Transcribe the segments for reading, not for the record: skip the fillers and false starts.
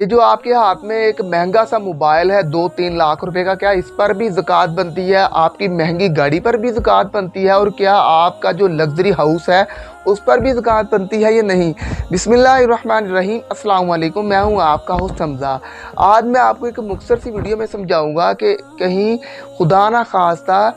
یہ جو آپ کے ہاتھ میں ایک مہنگا سا موبائل ہے 2-3 لاکھ روپے کا، کیا اس پر بھی زکوٰۃ بنتی ہے؟ آپ کی مہنگی گاڑی پر بھی زکوٰۃ بنتی ہے؟ اور کیا آپ کا جو لگژری ہاؤس ہے اس پر بھی زکوٰۃ بنتی ہے یا نہیں؟ بسم اللہ الرحمن الرحیم۔ السلام علیکم، میں ہوں آپ کا ہوسٹ حمزہ۔ آج میں آپ کو ایک مختصر سی ویڈیو میں سمجھاؤں گا کہ کہیں خدا نہ خواستہ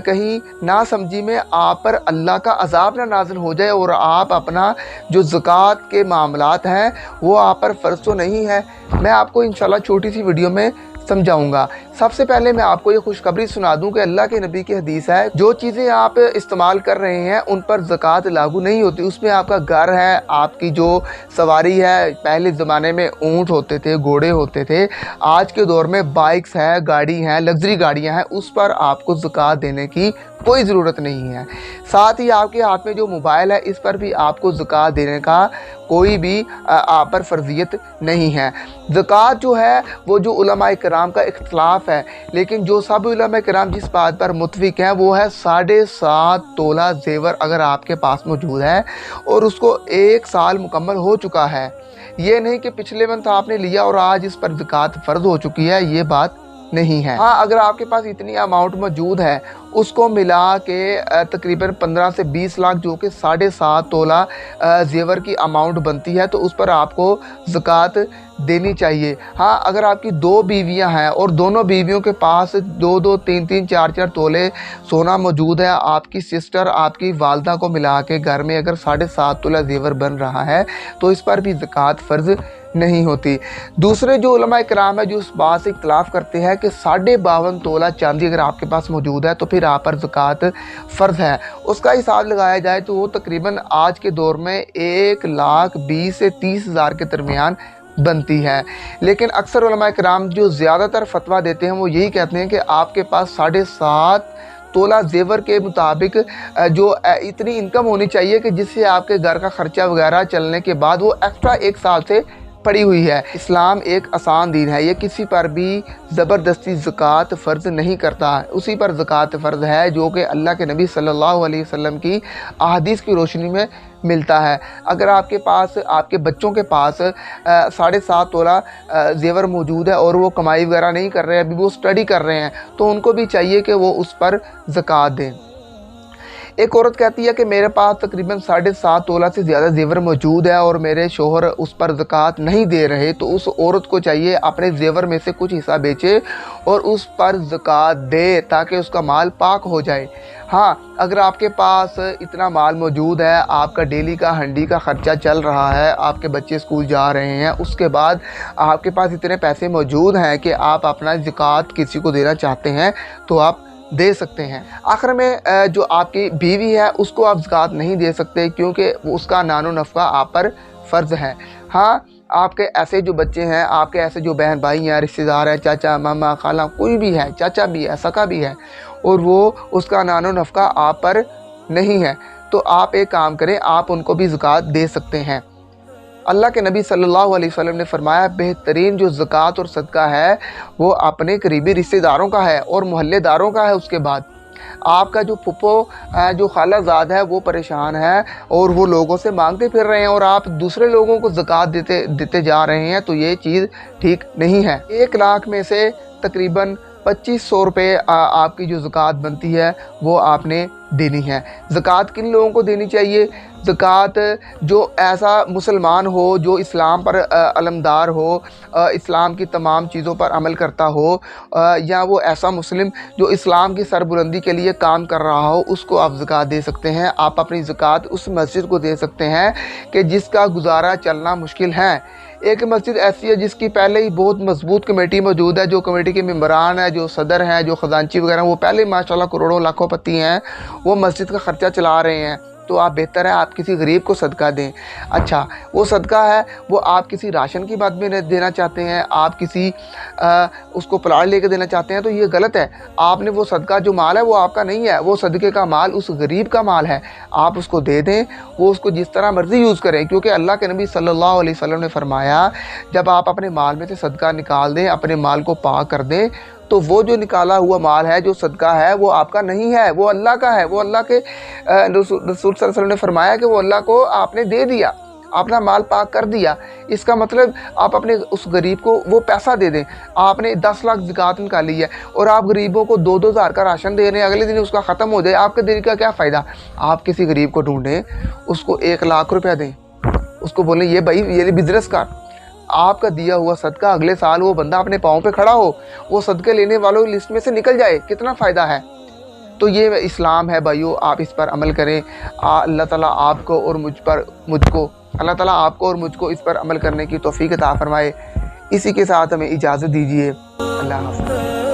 کہیں نہ سمجھی میں آپ پر اللہ کا عذاب نہ نازل ہو جائے اور آپ اپنا جو زکوٰۃ کے معاملات ہیں وہ آپ پر فرض تو نہیں ہے۔ میں آپ کو انشاءاللہ چھوٹی سی ویڈیو میں سمجھاؤں گا۔ سب سے پہلے میں آپ کو یہ خوشخبری سنا دوں کہ اللہ کے نبی کی حدیث ہے، جو چیزیں آپ استعمال کر رہے ہیں ان پر زکوٰۃ لاگو نہیں ہوتی۔ اس میں آپ کا گھر ہے، آپ کی جو سواری ہے، پہلے زمانے میں اونٹ ہوتے تھے، گھوڑے ہوتے تھے، آج کے دور میں بائکس ہیں، گاڑی ہیں، لگژری گاڑیاں ہیں، اس پر آپ کو زکوٰۃ دینے کی کوئی ضرورت نہیں ہے۔ ساتھ ہی آپ کے ہاتھ میں جو موبائل ہے اس پر بھی آپ کو زکوٰۃ دینے کا کوئی بھی آپ پر فرضیت نہیں ہے۔ زکوٰۃ جو ہے وہ جو علماء کرام کا اختلاف ہے، لیکن جو سب علماء کرام جس بات پر متفق ہیں وہ ہے 7.5 تولہ زیور اگر آپ کے پاس موجود ہے اور اس کو 1 سال مکمل ہو چکا ہے۔ یہ نہیں کہ پچھلے منتھ آپ نے لیا اور آج اس پر زکوٰۃ فرض ہو چکی ہے، یہ بات نہیں ہے۔ ہاں، اگر آپ کے پاس اتنی اماؤنٹ موجود ہے اس کو ملا کے تقریباً 15 سے 20 لاکھ جو کہ 7.5 تولہ زیور کی اماؤنٹ بنتی ہے، تو اس پر آپ کو زکوٰۃ دینی چاہیے۔ ہاں، اگر آپ کی 2 بیویاں ہیں اور دونوں بیویوں کے پاس 2-2 3-3 4-4 تولے سونا موجود ہے، آپ کی سسٹر آپ کی والدہ کو ملا کے گھر میں اگر 7.5 تولہ زیور بن رہا ہے تو اس پر بھی زکوٰۃ فرض نہیں ہوتی۔ دوسرے جو علماء کرام ہیں جو اس بات سے اختلاف کرتے ہیں کہ 52.5 تولہ چاندی اگر آپ کے پاس موجود ہے تو پھر آپ پر زکوٰۃ فرض ہے۔ اس کا حساب لگایا جائے تو وہ تقریباً آج کے دور میں 1,20,000 سے 30,000 کے درمیان بنتی ہے۔ لیکن اکثر علماء کرام جو زیادہ تر فتویٰ دیتے ہیں وہ یہی کہتے ہیں کہ آپ کے پاس 7.5 تولہ زیور کے مطابق جو اتنی انکم ہونی چاہیے کہ جس سے آپ کے گھر کا خرچہ وغیرہ چلنے کے بعد وہ ایکسٹرا 1 سال سے پڑی ہوئی ہے۔ اسلام ایک آسان دین ہے، یہ کسی پر بھی زبردستی زکوٰۃ فرض نہیں کرتا۔ اسی پر زکوٰۃ فرض ہے جو کہ اللہ کے نبی صلی اللہ علیہ وسلم کی احادیث کی روشنی میں ملتا ہے۔ اگر آپ کے پاس آپ کے بچوں کے پاس 7.5 تولہ زیور موجود ہے اور وہ کمائی وغیرہ نہیں کر رہے، ابھی وہ اسٹڈی کر رہے ہیں، تو ان کو بھی چاہیے کہ وہ اس پر زکوٰۃ دیں۔ ایک عورت کہتی ہے کہ میرے پاس تقریباً 7.5 تولہ سے زیادہ زیور موجود ہے اور میرے شوہر اس پر زکوٰۃ نہیں دے رہے، تو اس عورت کو چاہیے اپنے زیور میں سے کچھ حصہ بیچے اور اس پر زکوٰۃ دے تاکہ اس کا مال پاک ہو جائے۔ ہاں، اگر آپ کے پاس اتنا مال موجود ہے، آپ کا ڈیلی کا ہنڈی کا خرچہ چل رہا ہے، آپ کے بچے اسکول جا رہے ہیں، اس کے بعد آپ کے پاس اتنے پیسے موجود ہیں کہ آپ اپنا زکوٰۃ کسی کو دینا چاہتے ہیں تو آپ دے سکتے ہیں۔ آخر میں جو آپ کی بیوی ہے اس کو آپ زکوٰۃ نہیں دے سکتے کیونکہ اس کا نان و نفقہ آپ پر فرض ہے۔ ہاں، آپ کے ایسے جو بچے ہیں، آپ کے ایسے جو بہن بھائی ہیں، رشتہ دار ہیں، چاچا ماما خالہ کوئی بھی ہے، چاچا بھی ہے، سکا بھی ہے، اور وہ اس کا نان و نفقہ آپ پر نہیں ہے، تو آپ ایک کام کریں، آپ ان کو بھی زکوٰۃ دے سکتے ہیں۔ اللہ کے نبی صلی اللہ علیہ وسلم نے فرمایا بہترین جو زکوٰۃ اور صدقہ ہے وہ اپنے قریبی رشتہ داروں کا ہے اور محلے داروں کا ہے۔ اس کے بعد آپ کا جو پھپھو جو خالہ زاد ہے وہ پریشان ہے اور وہ لوگوں سے مانگتے پھر رہے ہیں اور آپ دوسرے لوگوں کو زکوٰۃ دیتے جا رہے ہیں، تو یہ چیز ٹھیک نہیں ہے۔ 1 لاکھ میں سے تقریباً 2500 روپے آپ کی جو زکوٰۃ بنتی ہے وہ آپ نے دینی ہے۔ زکوٰۃ کن لوگوں کو دینی چاہیے؟ زکوٰۃ جو ایسا مسلمان ہو جو اسلام پر علمدار ہو، اسلام کی تمام چیزوں پر عمل کرتا ہو، یا وہ ایسا مسلم جو اسلام کی سربلندی کے لیے کام کر رہا ہو، اس کو آپ زکوٰۃ دے سکتے ہیں۔ آپ اپنی زکوٰۃ اس مسجد کو دے سکتے ہیں کہ جس کا گزارا چلنا مشکل ہے۔ ایک مسجد ایسی ہے جس کی پہلے ہی بہت مضبوط کمیٹی موجود ہے، جو کمیٹی کے ممبران ہیں، جو صدر ہیں، جو خزانچی وغیرہ، وہ پہلے ماشاءاللہ کروڑوں لاکھوں پتی ہیں، وہ مسجد کا خرچہ چلا رہے ہیں، تو آپ بہتر ہے آپ کسی غریب کو صدقہ دیں۔ اچھا، وہ صدقہ ہے وہ آپ کسی راشن کی بات میں دینا چاہتے ہیں، آپ کسی اس کو پلاٹ لے کے دینا چاہتے ہیں، تو یہ غلط ہے۔ آپ نے وہ صدقہ جو مال ہے وہ آپ کا نہیں ہے، وہ صدقے کا مال اس غریب کا مال ہے، آپ اس کو دے دیں، وہ اس کو جس طرح مرضی یوز کریں، کیونکہ اللہ کے نبی صلی اللہ علیہ وسلم نے فرمایا جب آپ اپنے مال میں سے صدقہ نکال دیں، اپنے مال کو پاک کر دیں، تو وہ جو نکالا ہوا مال ہے، جو صدقہ ہے، وہ آپ کا نہیں ہے، وہ اللہ کا ہے۔ وہ اللہ کے رسول صلی اللہ علیہ وسلم نے فرمایا کہ وہ اللہ کو آپ نے دے دیا۔ اپنا مال پاک کر دیا، اس کا مطلب آپ اپنے اس غریب کو وہ پیسہ دے دیں۔ آپ نے 10 لاکھ زکوٰۃ نکالی ہے اور آپ غریبوں کو 2-2 ہزار کا راشن دے رہے ہیں، اگلے دن اس کا ختم ہو جائے، آپ کے دل کا کیا فائدہ؟ آپ کسی غریب کو ڈھونڈیں، اس کو 1 لاکھ روپیہ دیں، اس کو بولیں یہ بھائی یہ بزنس کر، آپ کا دیا ہوا صدقہ اگلے سال وہ بندہ اپنے پاؤں پہ کھڑا ہو، وہ صدقے لینے والوں کی لسٹ میں سے نکل جائے، کتنا فائدہ ہے؟ تو یہ اسلام ہے بھائیو، آپ اس پر عمل کریں۔ اللہ تعالیٰ آپ کو اور اللہ تعالیٰ آپ کو اور مجھ کو اس پر عمل کرنے کی توفیق عطا فرمائے۔ اسی کے ساتھ ہمیں اجازت دیجیے، اللہ حافظ۔